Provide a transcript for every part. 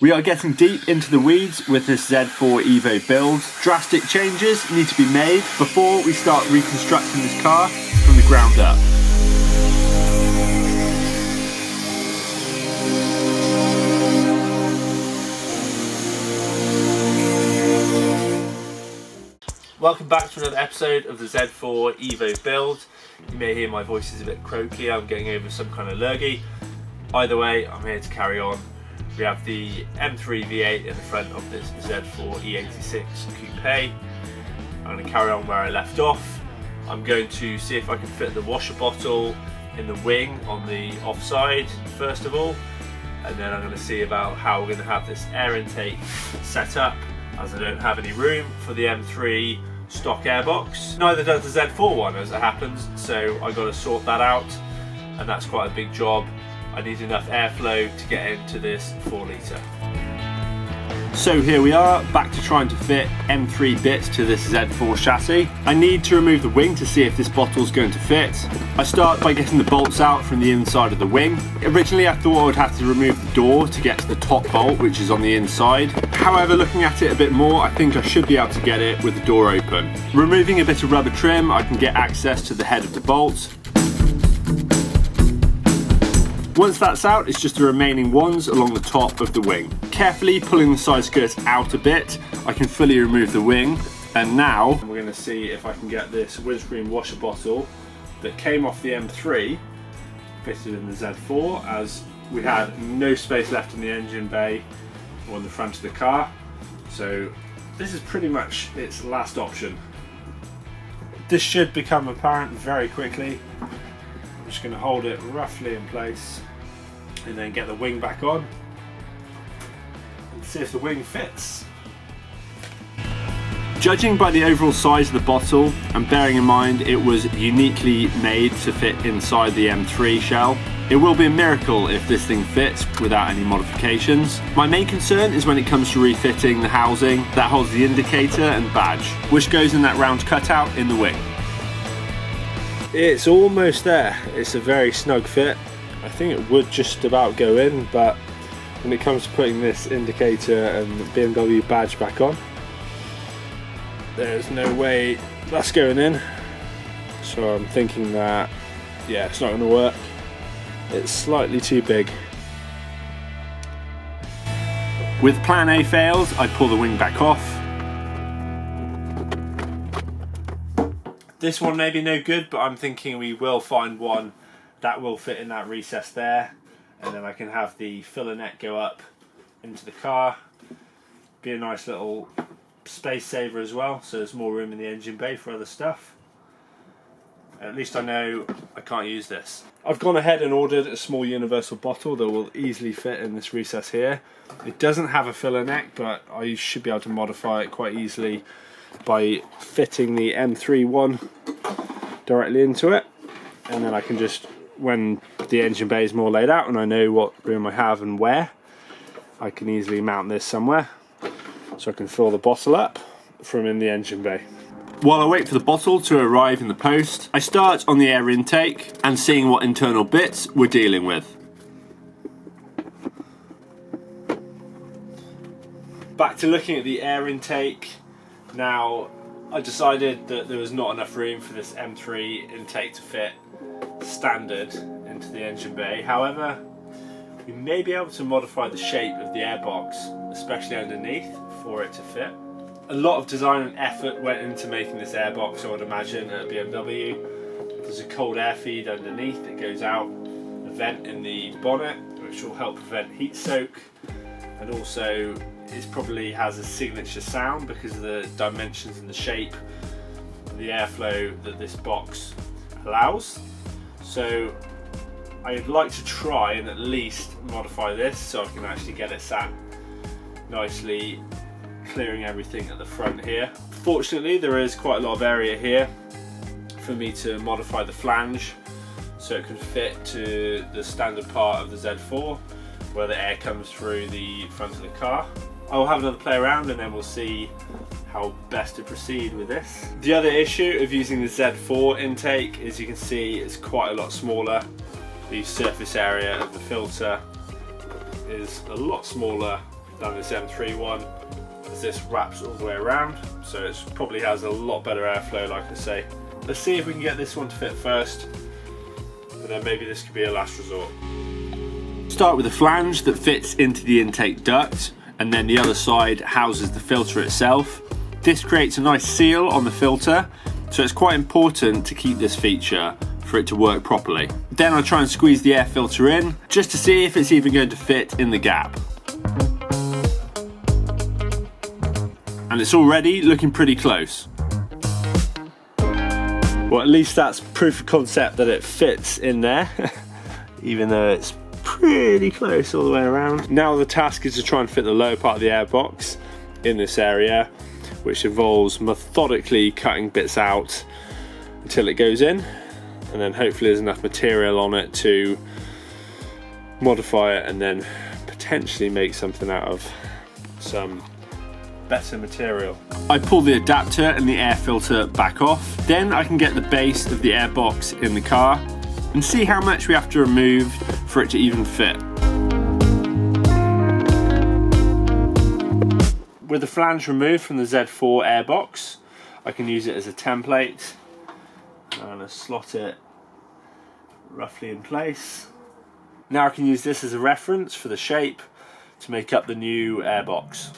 We are getting deep into the weeds with this Z4 EVO build. Drastic changes need to be made before we start reconstructing this car from the ground up. Welcome back to another episode of the Z4 EVO build. You may hear my voice is a bit croaky, I'm getting over some kind of lurgy. Either way, I'm here to carry on. We have the M3 V8 in the front of this Z4 E86 Coupe. I'm going to carry on where I left off. I'm going to see if I can fit the washer bottle in the wing on the offside first of all, and then I'm going to see about how we're going to have this air intake set up, as I don't have any room for the M3 stock airbox. Neither does the Z4 one, as it happens, so I got to sort that out, and that's quite a big job. I need enough airflow to get into this 4 litre. So here we are, back to trying to fit M3 bits to this Z4 chassis. I need to remove the wing to see if this bottle's going to fit. I start by getting the bolts out from the inside of the wing. Originally I thought I would have to remove the door to get to the top bolt, which is on the inside. However, looking at it a bit more, I think I should be able to get it with the door open. Removing a bit of rubber trim, I can get access to the head of the bolt. Once that's out, it's just the remaining ones along the top of the wing. Carefully pulling the side skirts out a bit, I can fully remove the wing. And now we're going to see if I can get this windscreen washer bottle that came off the M3 fitted in the Z4, as we had no space left in the engine bay or in the front of the car. So this is pretty much its last option. This should become apparent very quickly. I'm just going to hold it roughly in place and then get the wing back on and see if the wing fits. Judging by the overall size of the bottle, and bearing in mind it was uniquely made to fit inside the M3 shell, it will be a miracle if this thing fits without any modifications. My main concern is when it comes to refitting the housing that holds the indicator and badge, which goes in that round cutout in the wing. It's almost there. It's a very snug fit. I think it would just about go in, but when it comes to putting this indicator and the BMW badge back on, there's no way that's going in. So I'm thinking that, yeah, it's not going to work. It's slightly too big. With plan A failed, I pull the wing back off. This one may be no good, but I'm thinking we will find one that will fit in that recess there, and then I can have the filler net go up into the car. Be a nice little space saver as well, so there's more room in the engine bay for other stuff. At least I know I can't use this. I've gone ahead and ordered a small universal bottle that will easily fit in this recess here. It doesn't have a filler neck, but I should be able to modify it quite easily by fitting the M3 one directly into it, and then I can just, when the engine bay is more laid out and I know what room I have and where, I can easily mount this somewhere so I can fill the bottle up from in the engine bay. While I wait for the bottle to arrive in the post, I start on the air intake and seeing what internal bits we're dealing with. Back to looking at the air intake. Now, I decided that there was not enough room for this M3 intake to fit standard into the engine bay. However, we may be able to modify the shape of the airbox, especially underneath, for it to fit. A lot of design and effort went into making this airbox, I would imagine, at BMW. There's a cold air feed underneath that goes out, a vent in the bonnet, which will help prevent heat soak, and also it probably has a signature sound because of the dimensions and the shape of the airflow that this box allows. So I'd like to try and at least modify this so I can actually get it sat nicely, clearing everything at the front here. Fortunately, there is quite a lot of area here for me to modify the flange so it can fit to the standard part of the Z4 where the air comes through the front of the car. I'll have another play around and then we'll see how best to proceed with this. The other issue of using the Z4 intake is you can see it's quite a lot smaller. The surface area of the filter is a lot smaller than this M3 one, as this wraps all the way around, so it probably has a lot better airflow, like I say. Let's see if we can get this one to fit first, and then maybe this could be a last resort. Start with a flange that fits into the intake duct, and then the other side houses the filter itself. This creates a nice seal on the filter, so it's quite important to keep this feature for it to work properly. Then I'll try and squeeze the air filter in, just to see if it's even going to fit in the gap. And it's already looking pretty close. Well, at least that's proof of concept that it fits in there, even though it's pretty close all the way around. Now the task is to try and fit the lower part of the airbox in this area, which involves methodically cutting bits out until it goes in, and then hopefully there's enough material on it to modify it and then potentially make something out of some better material. I pull the adapter and the air filter back off, then I can get the base of the airbox in the car and see how much we have to remove for it to even fit. With the flange removed from the Z4 airbox, I can use it as a template. I'm going to slot it roughly in place. Now I can use this as a reference for the shape to make up the new airbox.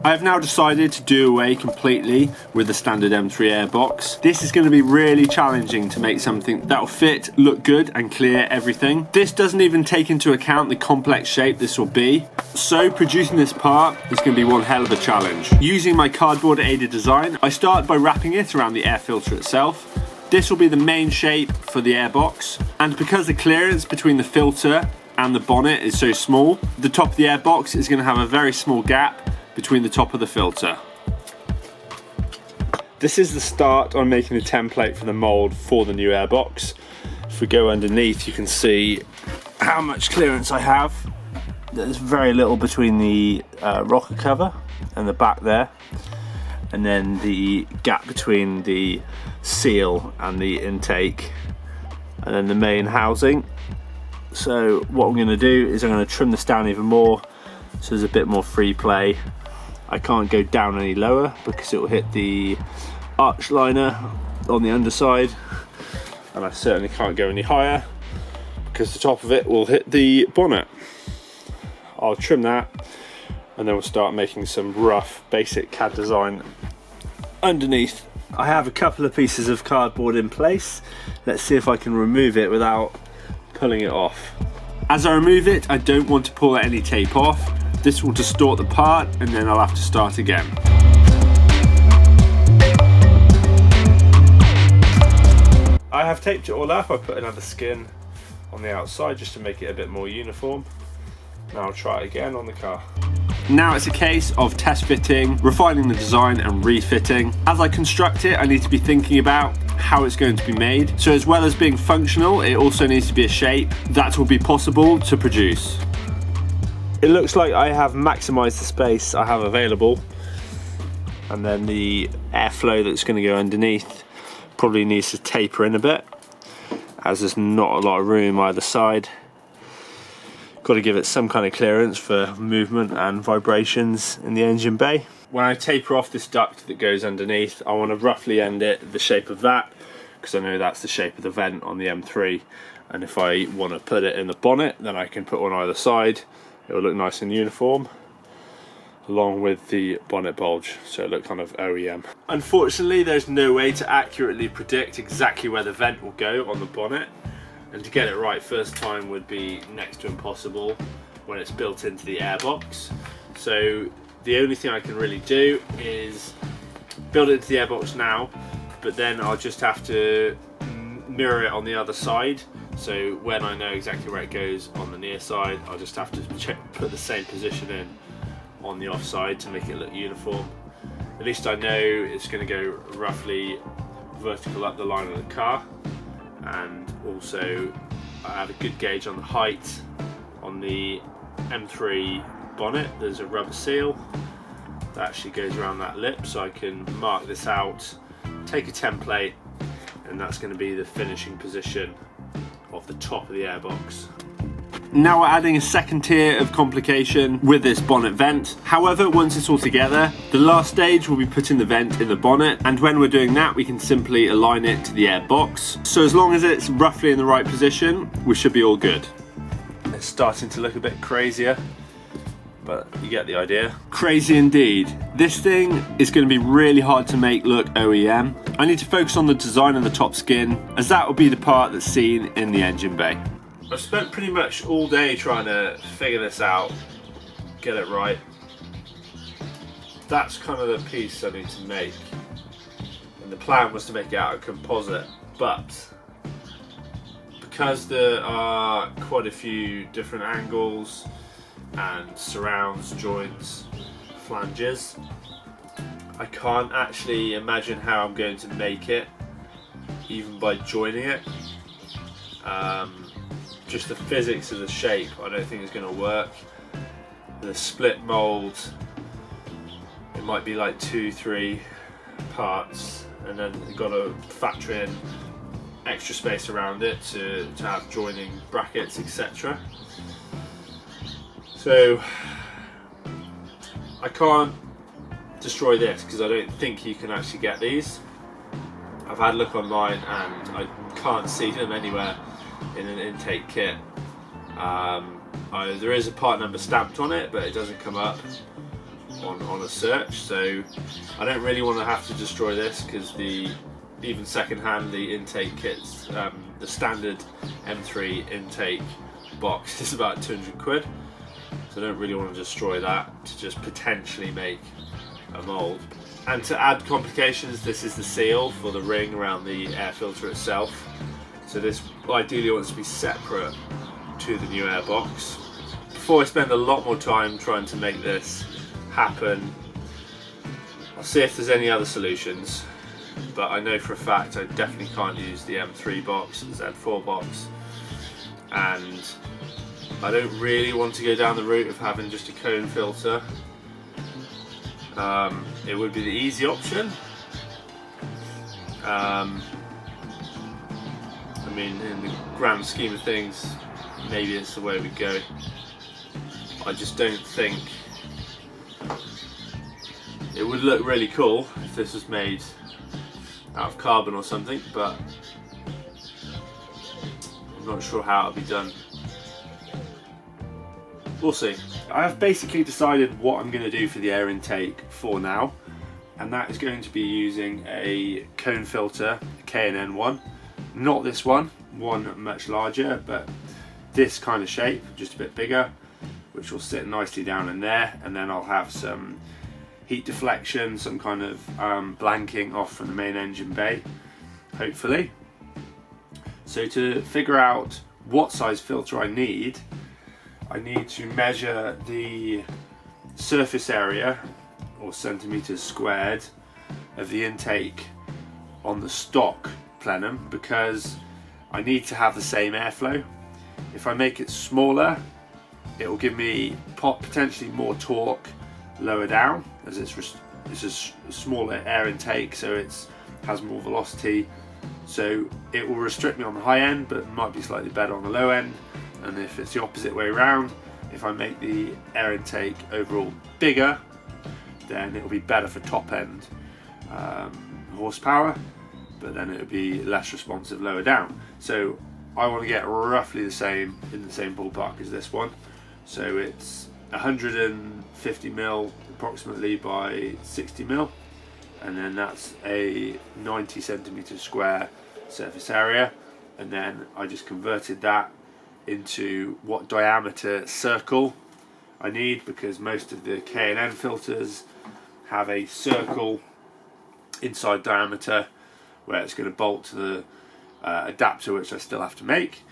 I have now decided to do away completely with the standard M3 airbox. This is going to be really challenging to make something that will fit, look good and clear everything. This doesn't even take into account the complex shape this will be. So producing this part is going to be one hell of a challenge. Using my cardboard aided design, I start by wrapping it around the air filter itself. This will be the main shape for the airbox, and because the clearance between the filter and the bonnet is so small, the top of the airbox is going to have a very small gap between the top of the filter. This is the start on making the template for the mould for the new airbox. If we go underneath, you can see how much clearance I have. There's very little between the rocker cover and the back there, and then the gap between the seal and the intake, and then the main housing. So what I'm going to do is I'm going to trim this down even more so there's a bit more free play. I can't go down any lower because it will hit the arch liner on the underside, and I certainly can't go any higher because the top of it will hit the bonnet. I'll trim that and then we'll start making some rough basic CAD design underneath. I have a couple of pieces of cardboard in place. Let's see if I can remove it without pulling it off. As I remove it, I don't want to pull any tape off. This will distort the part and then I'll have to start again. I have taped it all up. I put another skin on the outside just to make it a bit more uniform. Now I'll try it again on the car. Now it's a case of test fitting, refining the design and refitting. As I construct it, I need to be thinking about how it's going to be made. So as well as being functional, it also needs to be a shape that will be possible to produce. It looks like I have maximised the space I have available, and then the airflow that's going to go underneath probably needs to taper in a bit, as there's not a lot of room either side. Got to give it some kind of clearance for movement and vibrations in the engine bay. When I taper off this duct that goes underneath, I want to roughly end it the shape of that, because I know that's the shape of the vent on the M3, and if I want to put it in the bonnet, then I can put one either side. It will look nice and uniform, along with the bonnet bulge, so it looks kind of OEM. Unfortunately, there's no way to accurately predict exactly where the vent will go on the bonnet, and to get it right first time would be next to impossible when it's built into the airbox. So the only thing I can really do is build it into the airbox now, but then I'll just have to mirror it on the other side. So when I know exactly where it goes on the near side, I'll just have to put the same position in on the offside to make it look uniform. At least I know it's going to go roughly vertical up the line of the car, and also I have a good gauge on the height on the M3 bonnet. There's a rubber seal that actually goes around that lip, so I can mark this out, take a template, and that's going to be the finishing position of the top of the airbox. Now we're adding a second tier of complication with this bonnet vent. However, once it's all together, the last stage will be putting the vent in the bonnet, and when we're doing that we can simply align it to the air box. So as long as it's roughly in the right position, we should be all good. It's starting to look a bit crazier, but you get the idea. Crazy indeed. This thing is going to be really hard to make look OEM. I need to focus on the design of the top skin, as that will be the part that's seen in the engine bay. I've spent pretty much all day trying to figure this out, get it right. That's kind of the piece I need to make. And the plan was to make it out of composite, but because there are quite a few different angles and surrounds, joints, flanges, I can't actually imagine how I'm going to make it, even by joining it. Just the physics of the shape I don't think is going to work. The split mould, it might be like 2-3 parts, and then you've got to factor in extra space around it to have joining brackets, etc. So I can't destroy this because I don't think you can actually get these. I've had a look online and I can't see them anywhere in an intake kit. There is a part number stamped on it, but it doesn't come up on a search, so I don't really want to have to destroy this, because even second-hand, the intake kits, the standard M3 intake box is about 200 quid, so I don't really want to destroy that to just potentially make a mould. And to add complications, this is the seal for the ring around the air filter itself. So this ideally wants to be separate to the new air box. Before I spend a lot more time trying to make this happen, I'll see if there's any other solutions, but I know for a fact I definitely can't use the M3 box, the Z4 box, and I don't really want to go down the route of having just a cone filter. It would be the easy option. I mean, in the grand scheme of things, maybe it's the way we go. I just don't think it would look really cool if this was made out of carbon or something, but I'm not sure how it'll be done. We'll see. I have basically decided what I'm going to do for the air intake for now, and that is going to be using a cone filter, a K&N one. Not this one much larger, but this kind of shape, just a bit bigger, which will sit nicely down in there, and then I'll have some heat deflection, some kind of blanking off from the main engine bay, hopefully. So to figure out what size filter I need to measure the surface area, or centimeters squared, of the intake on the stock plenum, because I need to have the same airflow. If I make it smaller, it will give me potentially more torque lower down, as it's a smaller air intake, so it has more velocity, so it will restrict me on the high end, but might be slightly better on the low end. And if it's the opposite way around, if I make the air intake overall bigger, then it will be better for top end horsepower, but then it will be less responsive lower down. So I want to get roughly the same, in the same ballpark as this one. So it's 150 mil approximately by 60 mil, and then that's a 90 centimeter square surface area, and then I just converted that into what diameter circle I need, because most of the K&N filters have a circle inside diameter where it's going to bolt to the adapter, which I still have to make.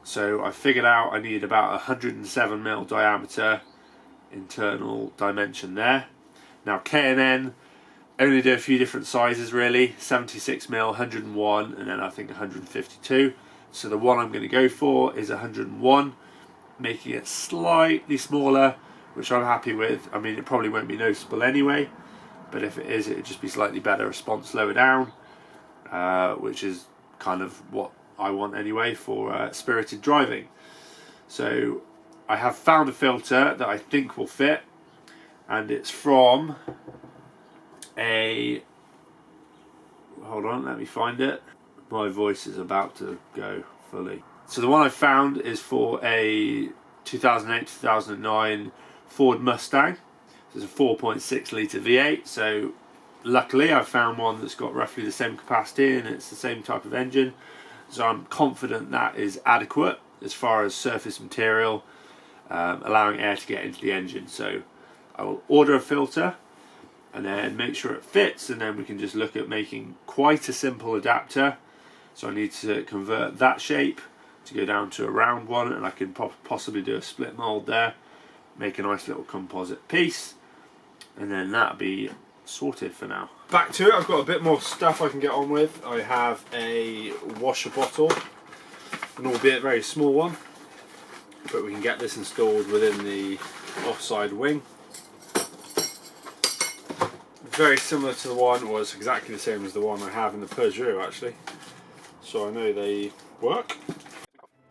So I figured out I need about 107 mil diameter internal dimension there. Now K&N only do a few different sizes really, 76 mil, 101, and then I think 152. So the one I'm going to go for is 101, making it slightly smaller, which I'm happy with. I mean, it probably won't be noticeable anyway, but if it is, it would just be slightly better response lower down, which is kind of what I want anyway for spirited driving. So I have found a filter that I think will fit, and it's from a, hold on, let me find it. My voice is about to go fully. So the one I found is for a 2008-2009 Ford Mustang. It's a 4.6 litre V8, so luckily I found one that's got roughly the same capacity and it's the same type of engine, so I'm confident that is adequate as far as surface material, allowing air to get into the engine. So I will order a filter and then make sure it fits, and then we can just look at making quite a simple adapter. So I need to convert that shape to go down to a round one, and I can possibly do a split mold there, make a nice little composite piece, and then that'll be sorted for now. Back to it, I've got a bit more stuff I can get on with. I have a washer bottle, an albeit very small one, but we can get this installed within the offside wing. Very similar to the one, or it's exactly the same as the one I have in the Peugeot actually, so I know they work.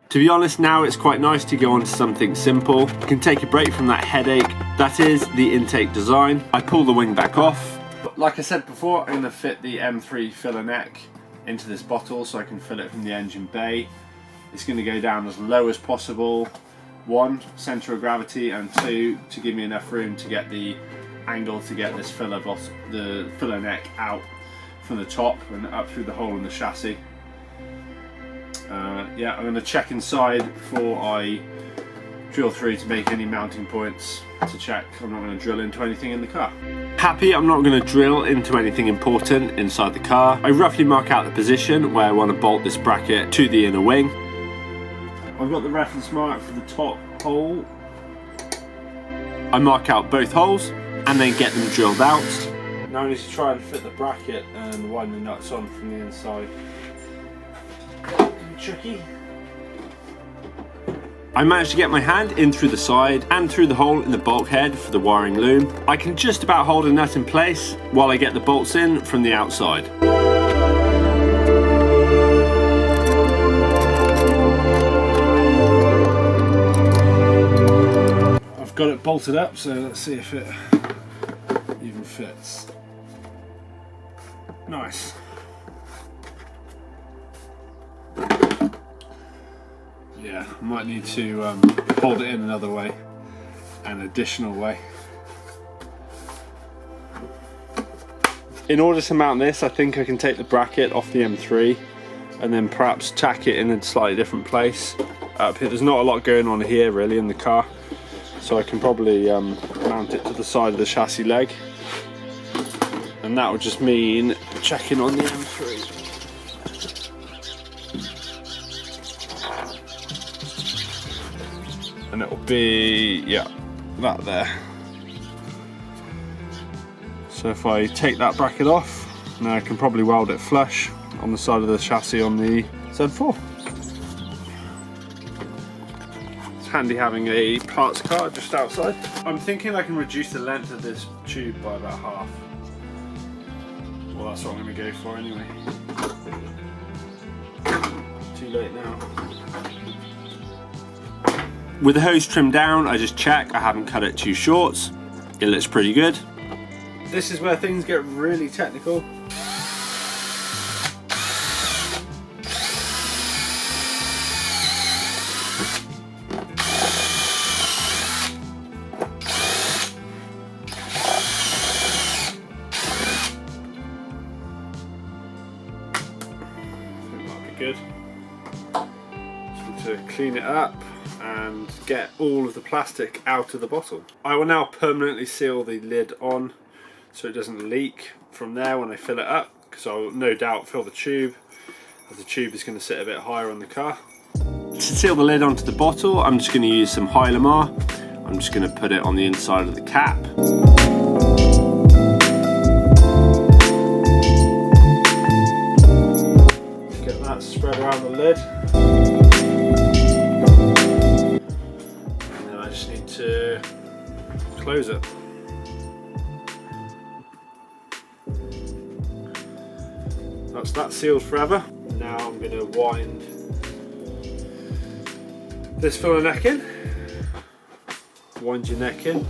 To be honest, now it's quite nice to go on to something simple. You can take a break from that headache. That is the intake design. I pull the wing back off. Like I said before, I'm going to fit the M3 filler neck into this bottle so I can fill it from the engine bay. It's going to go down as low as possible. 1, centre of gravity, and 2, to give me enough room to get the angle to get this filler neck out from the top and up through the hole in the chassis. Yeah, I'm going to check inside before I drill through to make any mounting points to check I'm not going to drill into anything in the car. Happy I'm not going to drill into anything important inside the car. I roughly mark out the position where I want to bolt this bracket to the inner wing. I've got the reference mark for the top hole. I mark out both holes and then get them drilled out. Now I need to try and fit the bracket and wind the nuts on from the inside. Tricky. I managed to get my hand in through the side and through the hole in the bulkhead for the wiring loom. I can just about hold a nut in place while I get the bolts in from the outside. I've got it bolted up, so let's see if it even fits. Nice. Yeah, I might need to hold it in another way, an additional way. In order to mount this, I think I can take the bracket off the M3 and then perhaps tack it in a slightly different place. Up here, there's not a lot going on here really in the car, so I can probably mount it to the side of the chassis leg, and that would just mean checking on the M3. And it'll be, yeah, that there. So if I take that bracket off, now I can probably weld it flush on the side of the chassis on the Z4. It's handy having a parts car just outside. I'm thinking I can reduce the length of this tube by about half. Well, that's what I'm going to go for anyway. Too late now. With the hose trimmed down, I just check I haven't cut it too short. It looks pretty good. This is where things get really technical. I think that'll be good. Just want to clean it up and get all of the plastic out of the bottle. I will now permanently seal the lid on so it doesn't leak from there when I fill it up, because I will no doubt fill the tube, as the tube is going to sit a bit higher on the car. To seal the lid onto the bottle, I'm just going to use some Hylamar. I'm just going to put it on the inside of the cap. Get that spread around the lid. To close it. That's that sealed forever. Now I'm going to wind this filler neck in, wind your neck in.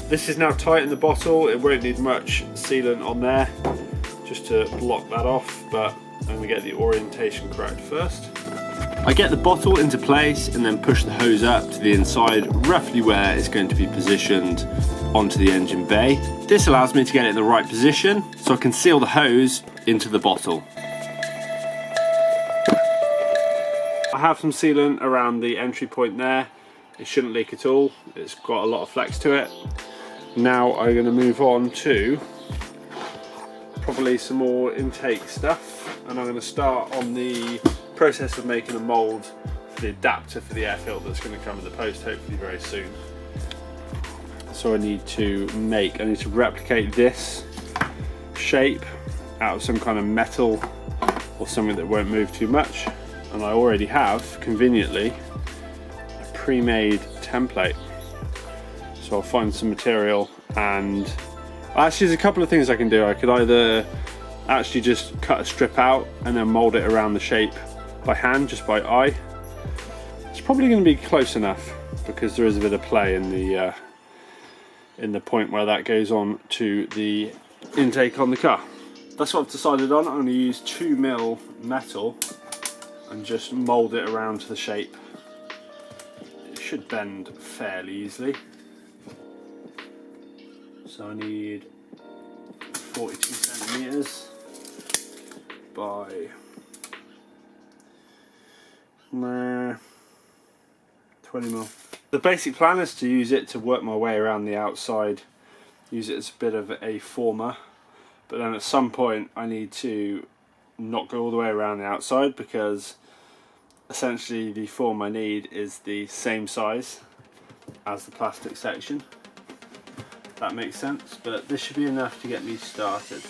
This is now tight in the bottle, it won't need much sealant on there just to block that off, but I'm going to get the orientation correct first. I get the bottle into place and then push the hose up to the inside, roughly where it's going to be positioned onto the engine bay. This allows me to get it in the right position so I can seal the hose into the bottle. I have some sealant around the entry point there. It shouldn't leak at all. It's got a lot of flex to it. Now I'm going to move on to probably some more intake stuff, and I'm going to start on the process of making a mould for the adapter for the air filter that's going to come in the post hopefully very soon. So I need to replicate this shape out of some kind of metal or something that won't move too much, and I already have conveniently a pre-made template. So I'll find some material, and actually there's a couple of things I can do. I could either actually just cut a strip out and then mold it around the shape by hand, just by eye. It's probably going to be close enough because there is a bit of play in the point where that goes on to the intake on the car. That's what I've decided on. I'm going to use 2mm metal and just mold it around to the shape. It should bend fairly easily. So I need 42 centimeters by 20mm. The basic plan is to use it to work my way around the outside, use it as a bit of a former, but then at some point I need to not go all the way around the outside because essentially the form I need is the same size as the plastic section. That makes sense, but this should be enough to get me started.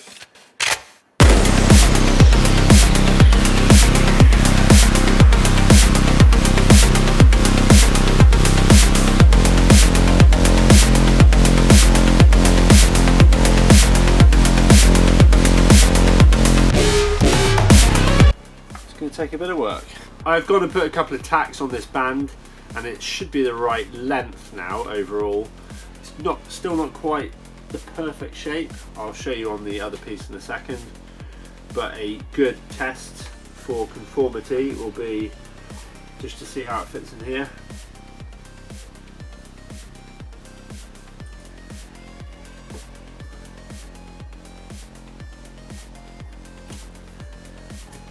It's going to take a bit of work. I've gone and put a couple of tacks on this band, and it should be the right length now overall. Still not quite the perfect shape. I'll show you on the other piece in a second, but a good test for conformity will be just to see how it fits in here.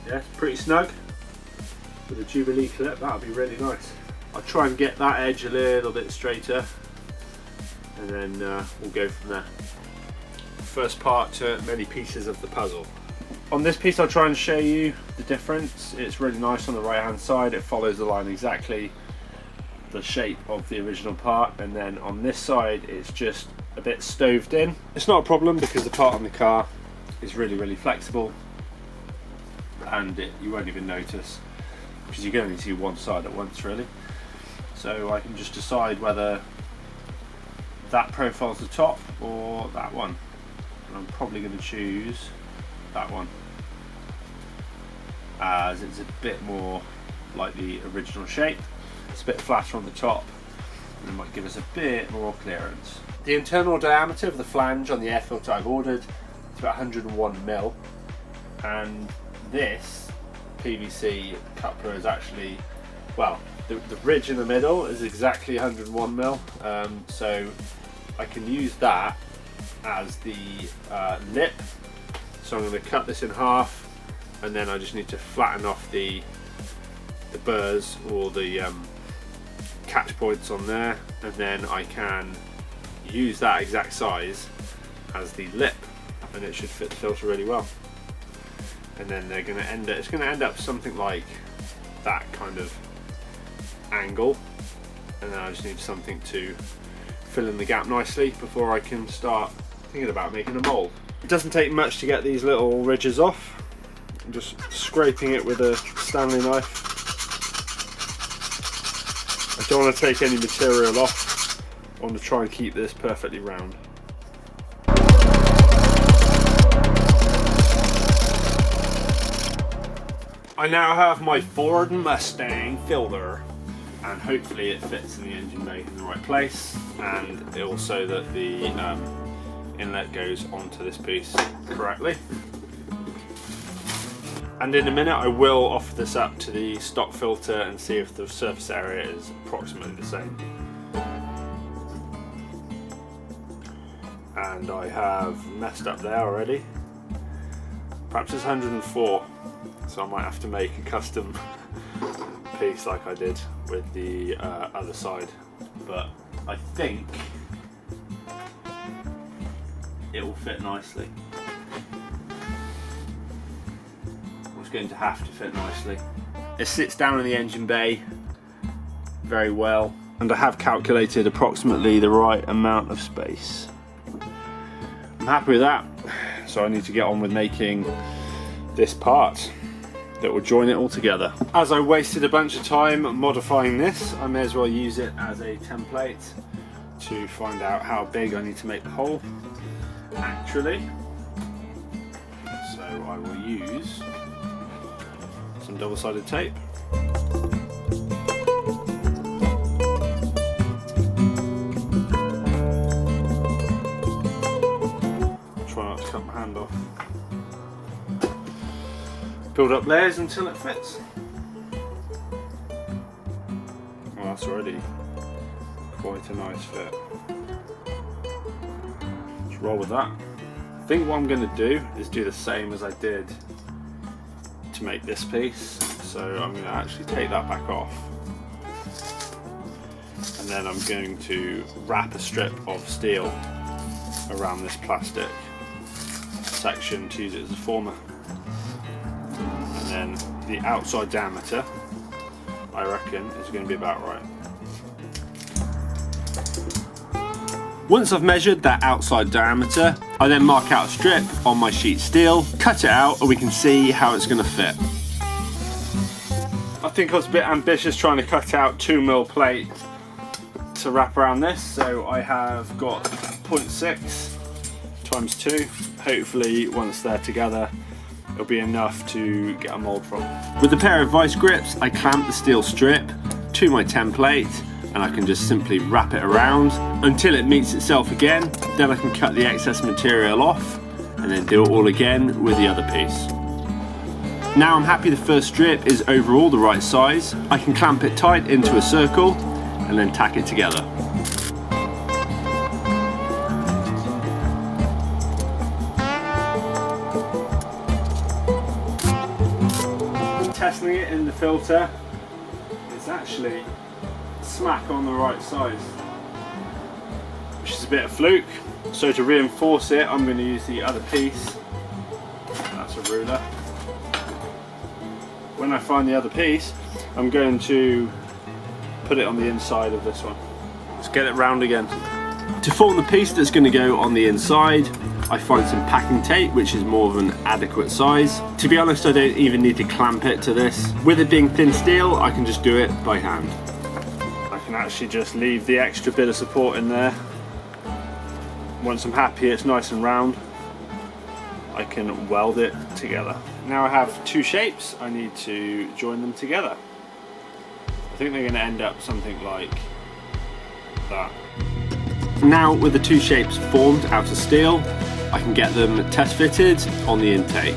Yeah, it's pretty snug with a Jubilee clip. That would be really nice. I'll try and get that edge a little bit straighter, and then we'll go from there. First part to many pieces of the puzzle. On this piece I'll try and show you the difference. It's really nice on the right hand side, it follows the line exactly the shape of the original part, and then on this side it's just a bit stoved in. It's not a problem because the part on the car is really flexible, and you won't even notice because you can only see one side at once really. So I can just decide whether that profile's the top or that one, and I'm probably going to choose that one as it's a bit more like the original shape. It's a bit flatter on the top and it might give us a bit more clearance. The internal diameter of the flange on the air filter I've ordered is about 101mm, and this PVC coupler is actually, well, the ridge in the middle is exactly 101mm, so I can use that as the lip. So I'm going to cut this in half, and then I just need to flatten off the burrs or the catch points on there, and then I can use that exact size as the lip, and it should fit the filter really well. And then it's going to end up something like that kind of angle, and then I just need something to fill in the gap nicely before I can start thinking about making a mould. It doesn't take much to get these little ridges off. I'm just scraping it with a Stanley knife. I don't want to take any material off. I want to try and keep this perfectly round. I now have my Ford Mustang filter, and hopefully it fits in the engine bay in the right place, and also that the inlet goes onto this piece correctly. And in a minute I will offer this up to the stock filter and see if the surface area is approximately the same. And I have messed up there already. Perhaps it's 104, so I might have to make a custom piece like I did with the other side, but I think it will fit nicely. It's going to have to fit nicely. It sits down in the engine bay very well, and I have calculated approximately the right amount of space. I'm happy with that, so I need to get on with making this part that will join it all together. As I wasted a bunch of time modifying this, I may as well use it as a template to find out how big I need to make the hole actually. So I will use some double-sided tape. Try not to cut my hand off. Build up layers until it fits. Well, that's already quite a nice fit. Just roll with that. I think what I'm going to do is do the same as I did to make this piece. So I'm going to actually take that back off, and then I'm going to wrap a strip of steel around this plastic section to use it as a former. And then the outside diameter, I reckon, is going to be about right. Once I've measured that outside diameter, I then mark out a strip on my sheet steel, cut it out, and we can see how it's going to fit. I think I was a bit ambitious trying to cut out 2mm plate to wrap around this, so I have got 0.6 times 2. Hopefully once they're together it'll be enough to get a mould from. With a pair of vice grips, I clamp the steel strip to my template, and I can just simply wrap it around until it meets itself again. Then I can cut the excess material off and then do it all again with the other piece. Now I'm happy the first strip is overall the right size. I can clamp it tight into a circle and then tack it together. Testing it in the filter, it's actually smack on the right size, which is a bit of fluke. So to reinforce it, I'm going to use the other piece. That's a ruler. When I find the other piece, I'm going to put it on the inside of this one. Let's get it round again. To form the piece that's going to go on the inside, I find some packing tape, which is more of an adequate size. To be honest, I don't even need to clamp it to this. With it being thin steel, I can just do it by hand. I can actually just leave the extra bit of support in there. Once I'm happy it's nice and round, I can weld it together. Now I have two shapes, I need to join them together. I think they're going to end up something like that. Now with the two shapes formed out of steel, I can get them test fitted on the intake.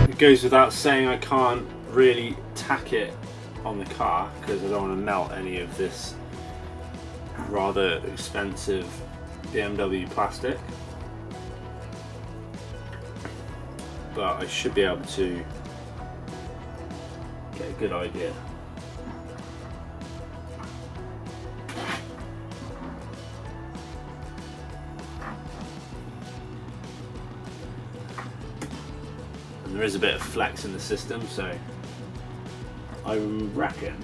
It goes without saying I can't really tack it on the car because I don't want to melt any of this rather expensive BMW plastic, but I should be able to get a good idea. And there is a bit of flex in the system, so I reckon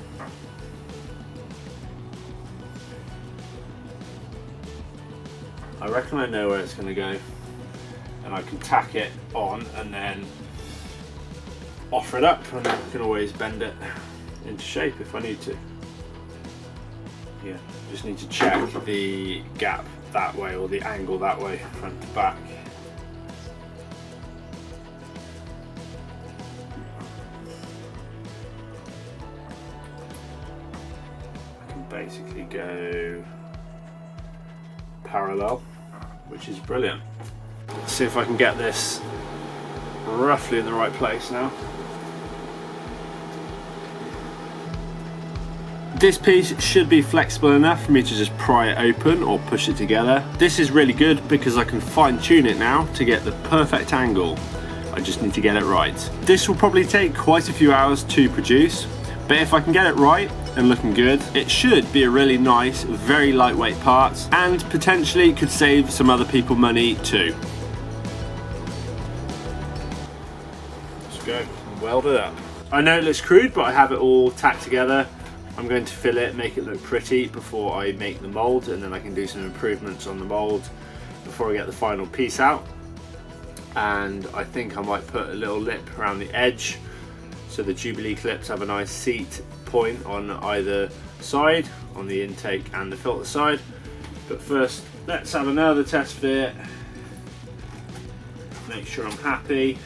I know where it's going to go, and I can tack it on and then offer it up, and I can always bend it into shape if I need to. here. Just need to check the gap that way, or the angle that way, front to back. I can basically go parallel, which is brilliant. Let's see if I can get this roughly in the right place now. This piece should be flexible enough for me to just pry it open or push it together. This is really good because I can fine tune it now to get the perfect angle. I just need to get it right. This will probably take quite a few hours to produce, but if I can get it right and looking good, it should be a really nice, very lightweight part, and potentially could save some other people money too. Let's go and weld it up. I know it looks crude, but I have it all tacked together. I'm going to fill it, make it look pretty before I make the mold, and then I can do some improvements on the mold before I get the final piece out. And I think I might put a little lip around the edge so the Jubilee clips have a nice seat point on either side, on the intake and the filter side. But first, let's have another test fit, make sure I'm happy.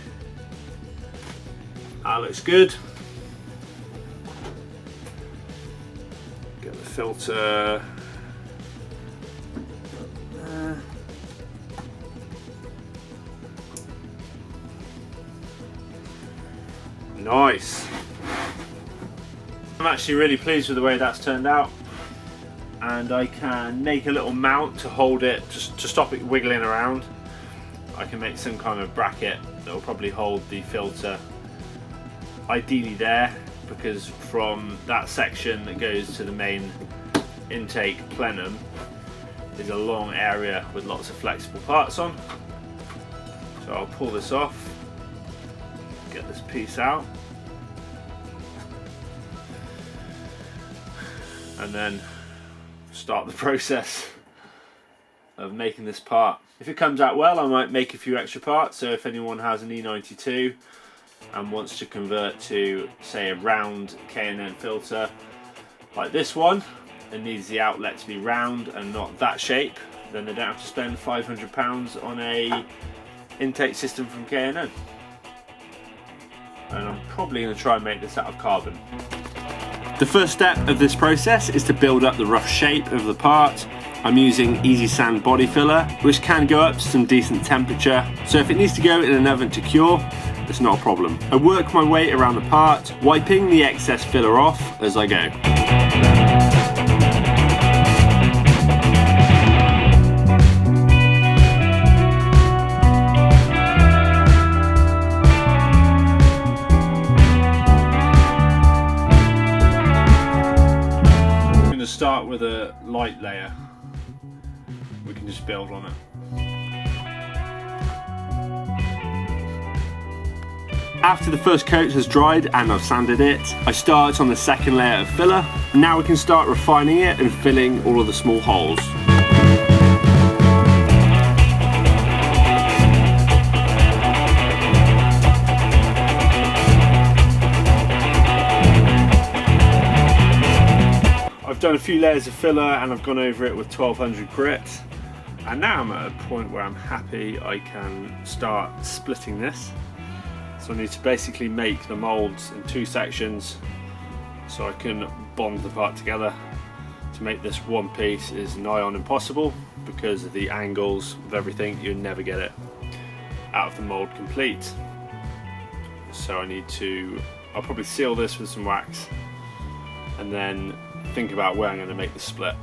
That looks good. Get the filter there. Nice. I'm actually really pleased with the way that's turned out, and I can make a little mount to hold it, just to stop it wiggling around. I can make some kind of bracket that will probably hold the filter, ideally there, because from that section that goes to the main intake plenum is a long area with lots of flexible parts on. So I'll pull this off, get this piece out, and then start the process of making this part. If it comes out well, I might make a few extra parts, so if anyone has an E92 and wants to convert to, say, a round K&N filter like this one, and needs the outlet to be round and not that shape, then they don't have to spend £500 on a intake system from K&N. And I'm probably going to try and make this out of carbon. The first step of this process is to build up the rough shape of the part. I'm using Easy Sand body filler, which can go up to some decent temperature, so if it needs to go in an oven to cure, it's not a problem. I work my way around the part, wiping the excess filler off as I go. I'm going to start with a light layer. We can just build on it. After the first coat has dried and I've sanded it, I start on the second layer of filler. Now we can start refining it and filling all of the small holes. I've done a few layers of filler and I've gone over it with 1200 grit. And now I'm at a point where I'm happy I can start splitting this. So I need to basically make the moulds in two sections so I can bond the part together. To make this one piece is nigh on impossible because of the angles of everything. You never get it out of the mould complete. So I'll probably seal this with some wax and then think about where I'm going to make the split.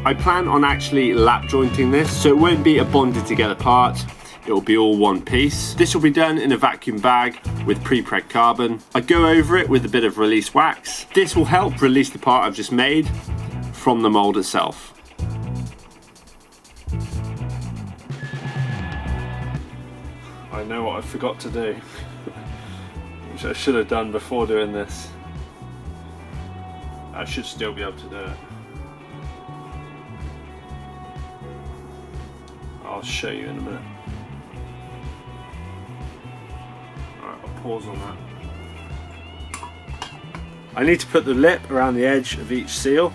I plan on actually lap jointing this, so it won't be a bonded together part. It will be all one piece. This will be done in a vacuum bag with pre-preg carbon. I go over it with a bit of release wax. This will help release the part I've just made from the mould itself. I know what I forgot to do, which I should have done before doing this. I should still be able to do it. I'll show you in a minute. Alright, I'll pause on that. I need to put the lip around the edge of each seal.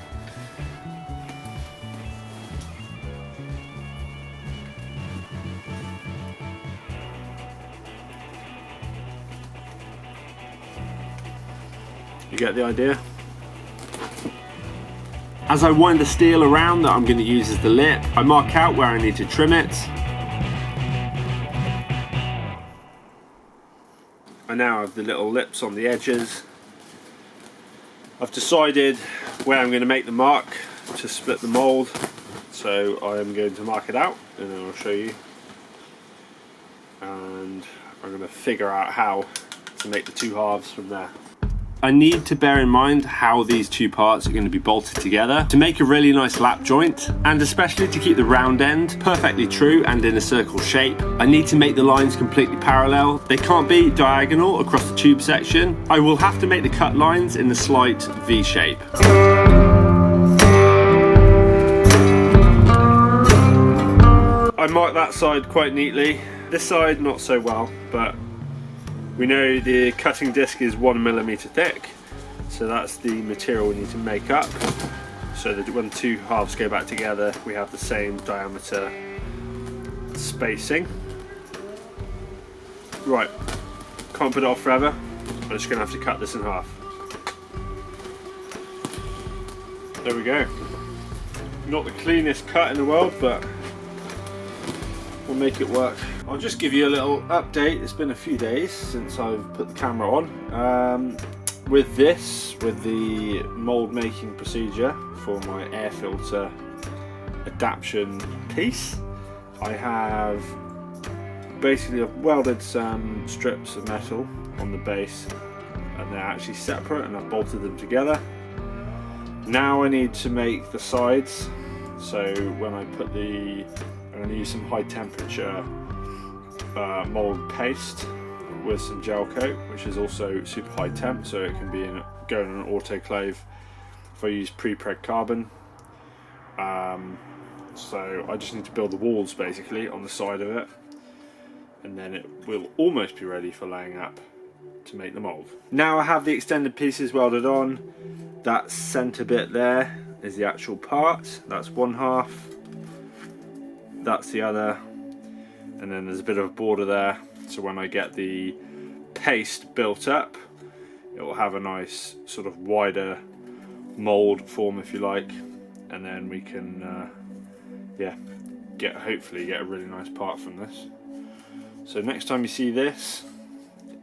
You get the idea? As I wind the steel around that I'm going to use as the lip, I mark out where I need to trim it. I now have the little lips on the edges. I've decided where I'm going to make the mark to split the mould, so I am going to mark it out and then I'll show you, and I'm going to figure out how to make the two halves from there. I need to bear in mind how these two parts are going to be bolted together to make a really nice lap joint, and especially to keep the round end perfectly true and in a circle shape. I need to make the lines completely parallel. They can't be diagonal across the tube section. I will have to make the cut lines in a slight V shape. I marked that side quite neatly. This side not so well, but we know the cutting disc is 1mm thick, so that's the material we need to make up, so that when the two halves go back together we have the same diameter spacing. Right, can't put it off forever, I'm just going to have to cut this in half. There we go. Not the cleanest cut in the world, but we'll make it work. I'll just give you a little update. It's been a few days since I've put the camera on. With the mould making procedure for my air filter adaptation piece, I have basically welded some strips of metal on the base, and they're actually separate, and I've bolted them together. Now I need to make the sides, so when I put I'm going to use some high temperature mould paste with some gel coat, which is also super high temp, so it can be go in an autoclave if I use pre-preg carbon. So I just need to build the walls basically on the side of it, and then it will almost be ready for laying up to make the mould. Now I have the extended pieces welded on. That centre bit there is the actual part. That's one half, that's the other, and then there's a bit of a border there, so when I get the paste built up it will have a nice sort of wider mould form, if you like, and then we can hopefully get a really nice part from this. So next time you see this,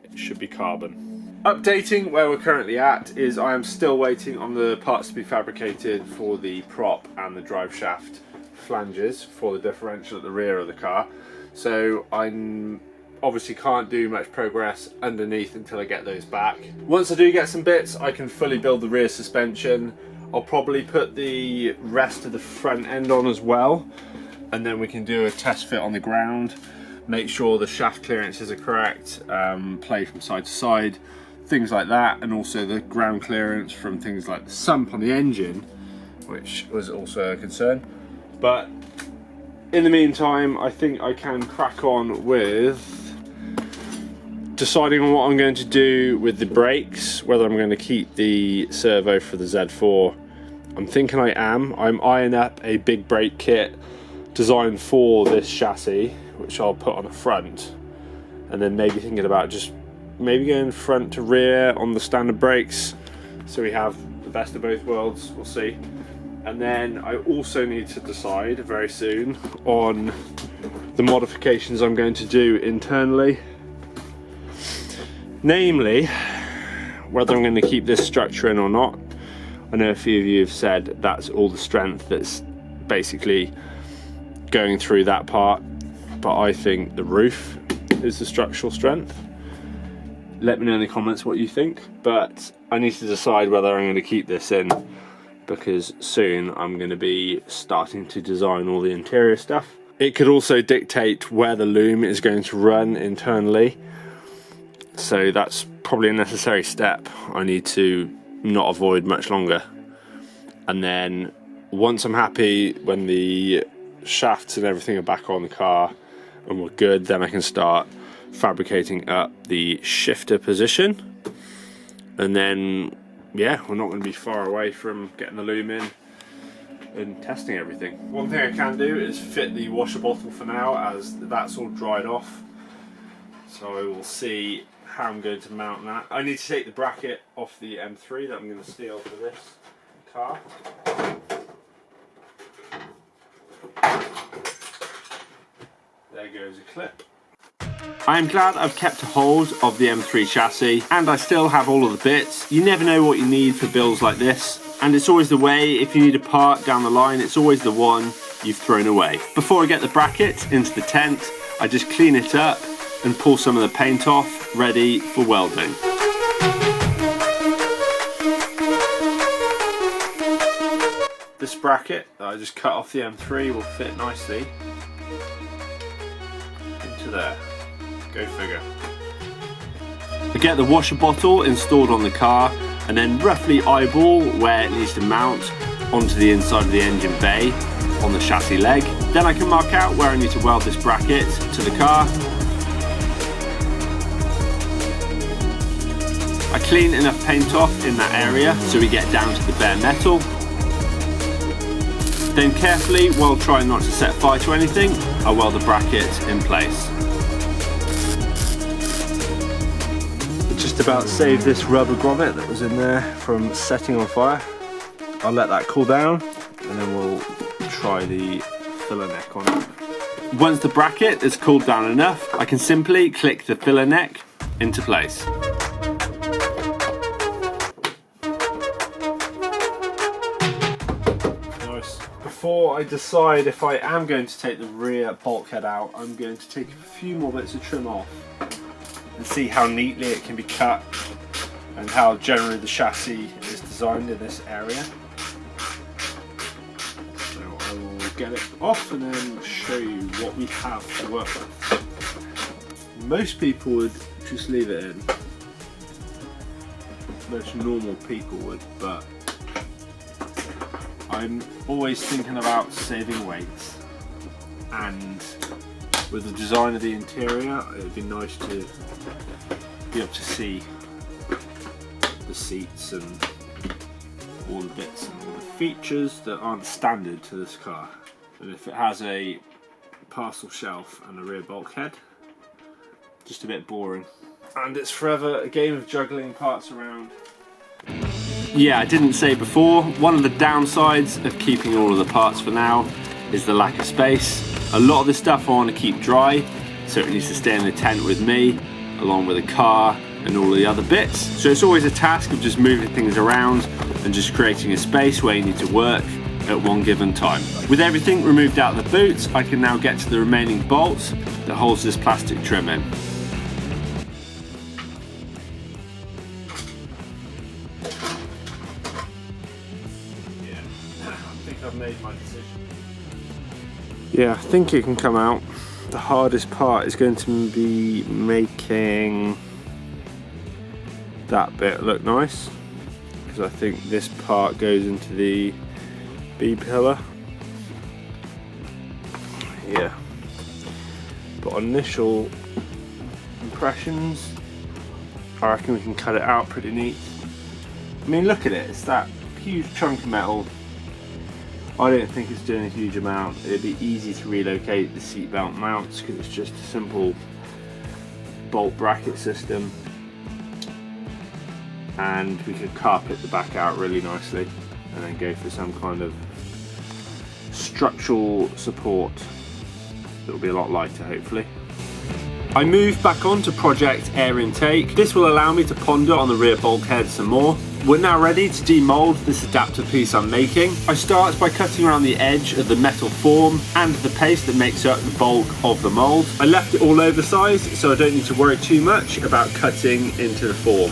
it should be carbon. Updating where we're currently at is I am still waiting on the parts to be fabricated for the prop and the drive shaft flanges for the differential at the rear of the car. So I obviously can't do much progress underneath until I get those back. Once I do get some bits, I can fully build the rear suspension. I'll probably put the rest of the front end on as well, and then we can do a test fit on the ground, make sure the shaft clearances are correct, play from side to side, things like that, and also the ground clearance from things like the sump on the engine, which was also a concern. But in the meantime, I think I can crack on with deciding on what I'm going to do with the brakes, whether I'm going to keep the servo for the Z4. I'm thinking I'm eyeing up a big brake kit designed for this chassis, which I'll put on the front, and then maybe thinking about just maybe going front to rear on the standard brakes, so we have the best of both worlds. We'll see. And then I also need to decide very soon on the modifications I'm going to do internally, namely whether I'm going to keep this structure in or not. I know a few of you have said that's all the strength that's basically going through that part, but I think the roof is the structural strength. Let me know in the comments what you think, but I need to decide whether I'm going to keep this in, because soon I'm going to be starting to design all the interior stuff. It could also dictate where the loom is going to run internally, so that's probably a necessary step I need to not avoid much longer. And then once I'm happy, when the shafts and everything are back on the car and we're good, then I can start fabricating up the shifter position, and then yeah, we're not going to be far away from getting the loom in and testing everything. One thing I can do is fit the washer bottle for now, as that's all dried off. So I will see how I'm going to mount that. I need to take the bracket off the M3 that I'm going to steal for this car. There goes a clip. I am glad I've kept a hold of the M3 chassis, and I still have all of the bits. You never know what you need for builds like this, and it's always the way, if you need a part down the line, it's always the one you've thrown away. Before I get the bracket into the tent, I just clean it up and pull some of the paint off, ready for welding. This bracket that I just cut off the M3 will fit nicely into there. Go figure. I get the washer bottle installed on the car and then roughly eyeball where it needs to mount onto the inside of the engine bay on the chassis leg. Then I can mark out where I need to weld this bracket to the car. I clean enough paint off in that area so we get down to the bare metal. Then carefully, while trying not to set fire to anything, I weld the bracket in place. Just about saved this rubber grommet that was in there from setting on fire. I'll let that cool down and then we'll try the filler neck on it. Once the bracket is cooled down enough, I can simply click the filler neck into place. Nice. Before I decide if I am going to take the rear bulkhead out, I'm going to take a few more bits of trim off and see how neatly it can be cut and how generally the chassis is designed in this area. So I will get it off and then show you what we have to work with. Most people would just leave it in. Most normal people would, but I'm always thinking about saving weight, and with the design of the interior it would be nice to be able to see the seats and all the bits and all the features that aren't standard to this car. And if it has a parcel shelf and a rear bulkhead, just a bit boring. And it's forever a game of juggling parts around. Yeah, I didn't say before, one of the downsides of keeping all of the parts for now is the lack of space. A lot of the stuff I want to keep dry, so it needs to stay in the tent with me, along with the car and all the other bits. So it's always a task of just moving things around and just creating a space where you need to work at one given time. With everything removed out of the boot, I can now get to the remaining bolt that holds this plastic trim in. I've made my decision. Yeah, I think it can come out. The hardest part is going to be making that bit look nice, because I think this part goes into the B pillar. Yeah, but on initial impressions, I reckon we can cut it out pretty neat. I mean, look at it, it's that huge chunk of metal. I don't think it's doing a huge amount. It'd be easy to relocate the seatbelt mounts because it's just a simple bolt bracket system, and we could carpet the back out really nicely and then go for some kind of structural support that will be a lot lighter, hopefully. I moved back on to Project Air Intake. This will allow me to ponder on the rear bulkhead some more. We're now ready to demold this adapter piece I'm making. I start by cutting around the edge of the metal form and the paste that makes up the bulk of the mould. I left it all oversized so I don't need to worry too much about cutting into the form.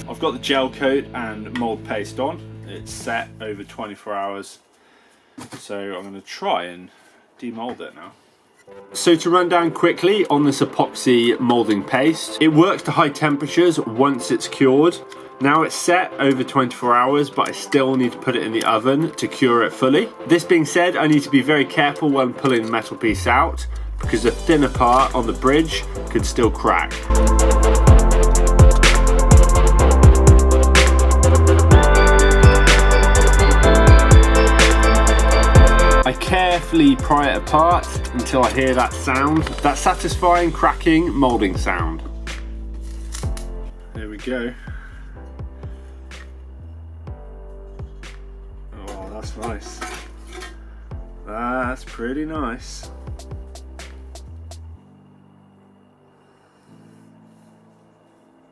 I've got the gel coat and mould paste on. It's set over 24 hours. So I'm going to try and demold it now. So to run down quickly on this epoxy moulding paste, it works to high temperatures once it's cured. Now it's set over 24 hours, but I still need to put it in the oven to cure it fully. This being said, I need to be very careful when pulling the metal piece out, because the thinner part on the bridge could still crack. I carefully pry it apart until I hear that sound, that satisfying cracking moulding sound. There we go. Oh, that's nice. That's pretty nice.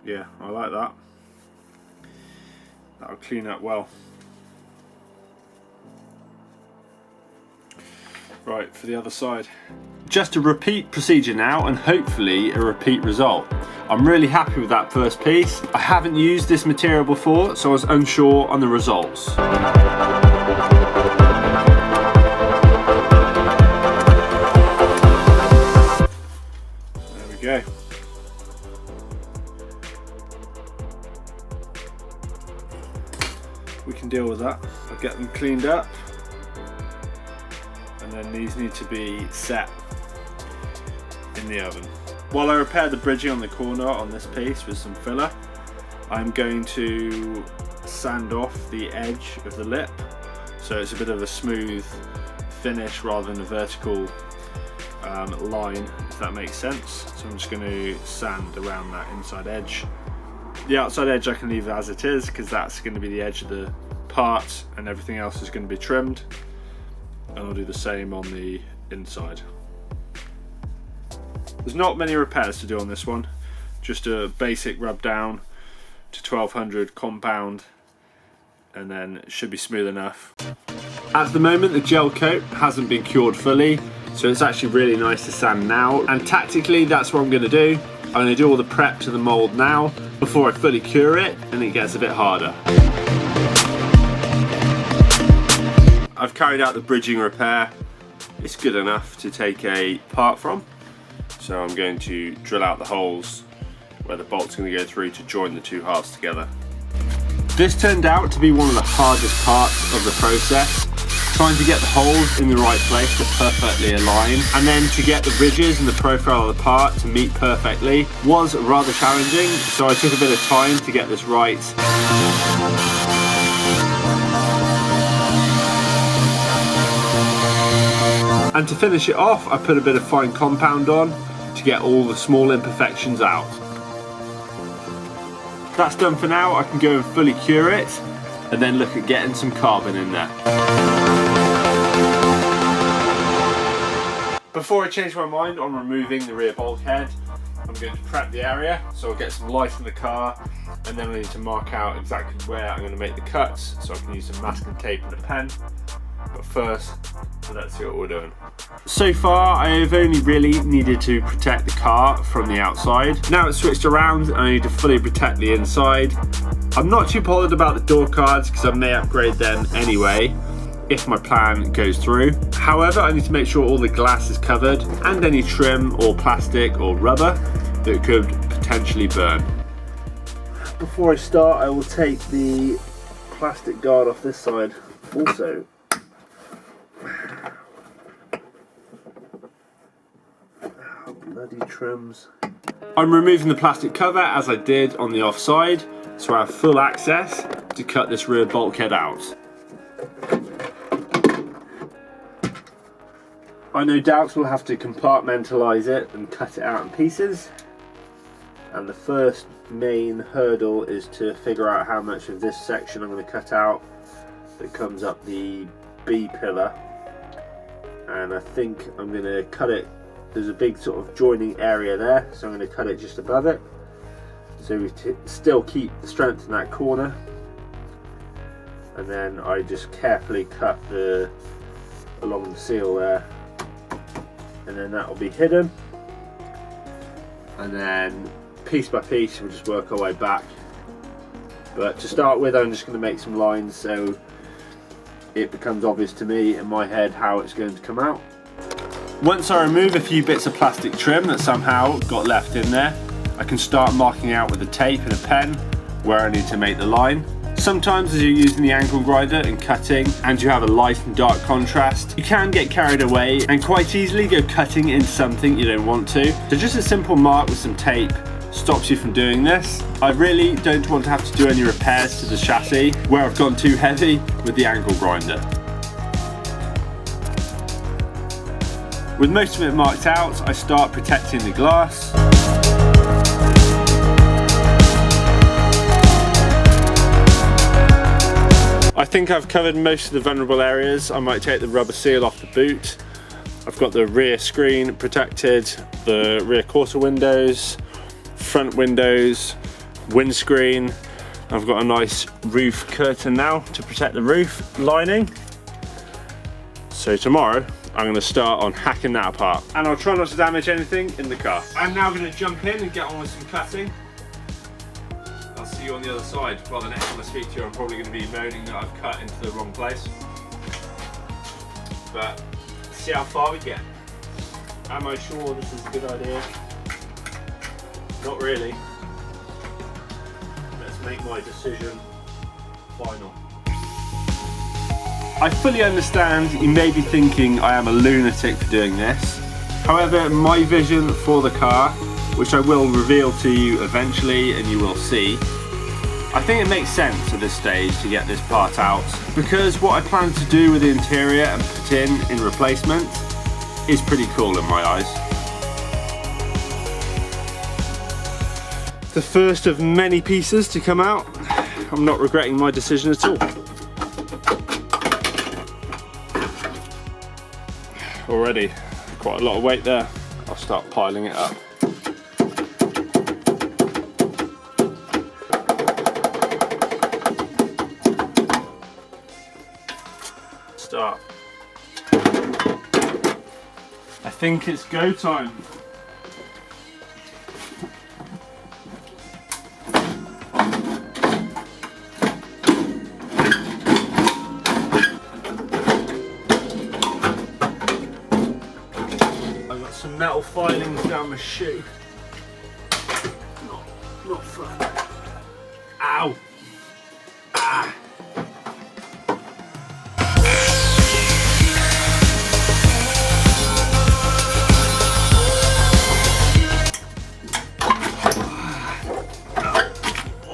Yeah, I like that. That'll clean up well. Right, for the other side. Just a repeat procedure now, and hopefully a repeat result. I'm really happy with that first piece. I haven't used this material before, so I was unsure on the results. There we go. We can deal with that. I'll get them cleaned up. And then these need to be set in the oven. While I repair the bridging on the corner on this piece with some filler, I'm going to sand off the edge of the lip so it's a bit of a smooth finish rather than a vertical line, if that makes sense. So I'm just going to sand around that inside edge. The outside edge I can leave as it is because that's going to be the edge of the part, and everything else is going to be trimmed. And I'll do the same on the inside. There's not many repairs to do on this one, just a basic rub down to 1200 compound, and then it should be smooth enough. At the moment the gel coat hasn't been cured fully, so it's actually really nice to sand now, and tactically that's what I'm going to do. I'm going to do all the prep to the mould now before I fully cure it and it gets a bit harder. I've carried out the bridging repair. It's good enough to take a part from. So I'm going to drill out the holes where the bolt's going to go through to join the two halves together. This turned out to be one of the hardest parts of the process. Trying to get the holes in the right place to perfectly align, and then to get the ridges and the profile of the part to meet perfectly was rather challenging, so I took a bit of time to get this right. And to finish it off, I put a bit of fine compound on to get all the small imperfections out. That's done for now. I can go and fully cure it and then look at getting some carbon in there. Before I change my mind on removing the rear bulkhead, I'm going to prep the area, so I'll get some light in the car, and then I need to mark out exactly where I'm going to make the cuts so I can use some masking tape and a pen. But first, let's see what we're doing. So far, I've only really needed to protect the car from the outside. Now it's switched around, I need to fully protect the inside. I'm not too bothered about the door cards because I may upgrade them anyway if my plan goes through. However, I need to make sure all the glass is covered and any trim or plastic or rubber that could potentially burn. Before I start, I will take the plastic guard off this side also. Bloody trims. I'm removing the plastic cover as I did on the offside, so I have full access to cut this rear bulkhead out. I no doubt will have to compartmentalise it and cut it out in pieces, and the first main hurdle is to figure out how much of this section I'm going to cut out that comes up the B pillar, and I think I'm going to cut it. There's a big sort of joining area there, so I'm going to cut it just above it so we still keep the strength in that corner, and then I just carefully cut along the seal there, and then that will be hidden, and then piece by piece we'll just work our way back. But to start with, I'm just going to make some lines so it becomes obvious to me in my head how it's going to come out. Once I remove a few bits of plastic trim that somehow got left in there, I can start marking out with a tape and a pen where I need to make the line. Sometimes as you're using the angle grinder and cutting and you have a light and dark contrast, you can get carried away and quite easily go cutting into something you don't want to. So just a simple mark with some tape stops you from doing this. I really don't want to have to do any repairs to the chassis where I've gone too heavy with the angle grinder. With most of it marked out, I start protecting the glass. I think I've covered most of the vulnerable areas. I might take the rubber seal off the boot. I've got the rear screen protected, the rear quarter windows, front windows, windscreen. I've got a nice roof curtain now to protect the roof lining. So tomorrow I'm going to start on hacking that apart, and I'll try not to damage anything in the car. I'm now going to jump in and get on with some cutting. I'll see you on the other side. Well, the next time I speak to you I'm probably going to be moaning that I've cut into the wrong place. But see how far we get. Am I sure this is a good idea? Not really. Let's make my decision final. I fully understand you may be thinking I am a lunatic for doing this. However, my vision for the car, which I will reveal to you eventually and you will see, I think it makes sense at this stage to get this part out, because what I plan to do with the interior and put in replacement is pretty cool in my eyes. The first of many pieces to come out. I'm not regretting my decision at all. Already quite a lot of weight there. I'll start piling it up. Start. I think it's go time. Some metal filings down my shoe. Not fun. Ow! Ah!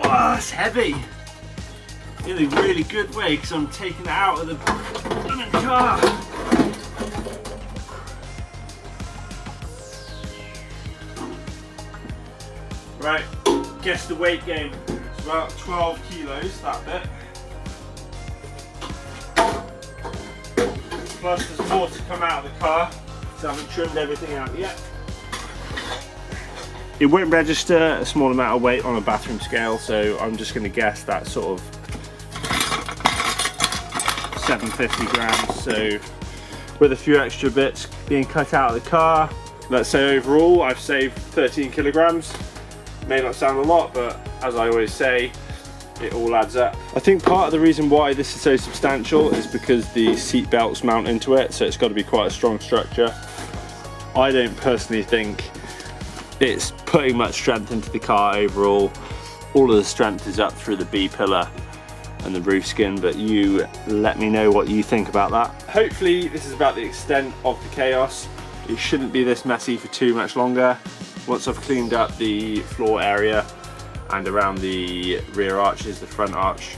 Oh, it's heavy. In a really good way because I'm taking it out of the blooming car. Right, guess the weight gain. It's about 12 kilos, that bit. Plus there's more to come out of the car, so I haven't trimmed everything out yet. It won't register a small amount of weight on a bathroom scale, so I'm just going to guess that sort of 750 grams. So with a few extra bits being cut out of the car, let's say overall I've saved 13 kilograms. May not sound a lot, but as I always say, it all adds up. I think part of the reason why this is so substantial is because the seat belts mount into it, so it's got to be quite a strong structure. I don't personally think it's putting much strength into the car overall. All of the strength is up through the B pillar and the roof skin, but you let me know what you think about that. Hopefully this is about the extent of the chaos. It shouldn't be this messy for too much longer. Once I've cleaned up the floor area and around the rear arches, the front arch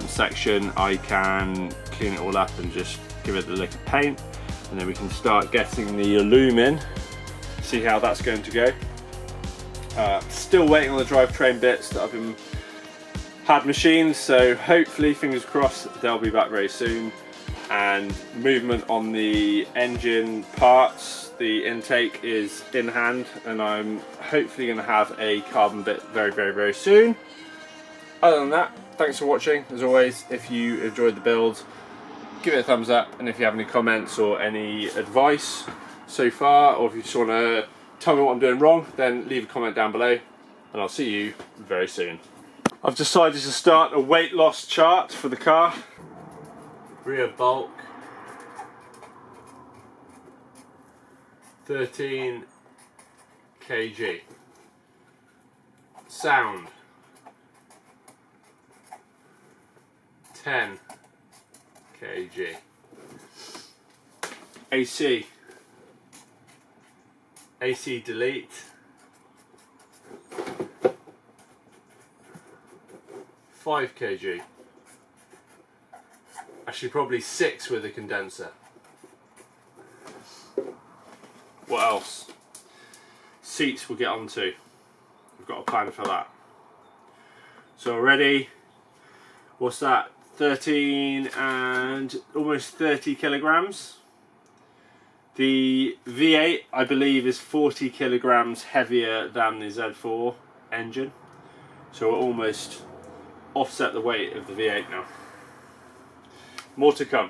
section, I can clean it all up and just give it a lick of paint, and then we can start getting the loom in, see how that's going to go. Still waiting on the drivetrain bits that I've had machined, so hopefully, fingers crossed, they'll be back very soon. And movement on the engine parts, the intake is in hand, and I'm hopefully going to have a carbon bit very, very, very soon. Other than that, thanks for watching. As always, if you enjoyed the build, give it a thumbs up, and if you have any comments or any advice so far, or if you just want to tell me what I'm doing wrong, then leave a comment down below, and I'll see you very soon. I've decided to start a weight loss chart for the car. Rear bulk 13 kg. Sound 10 kg. AC delete 5 kg. Actually probably 6 with a condenser. What else? Seats we'll get onto. We've got a plan for that. So already, what's that? 13 and almost 30 kilograms. The V8 I believe is 40 kilograms heavier than the Z4 engine. So we'll almost offset the weight of the V8 now. More to come.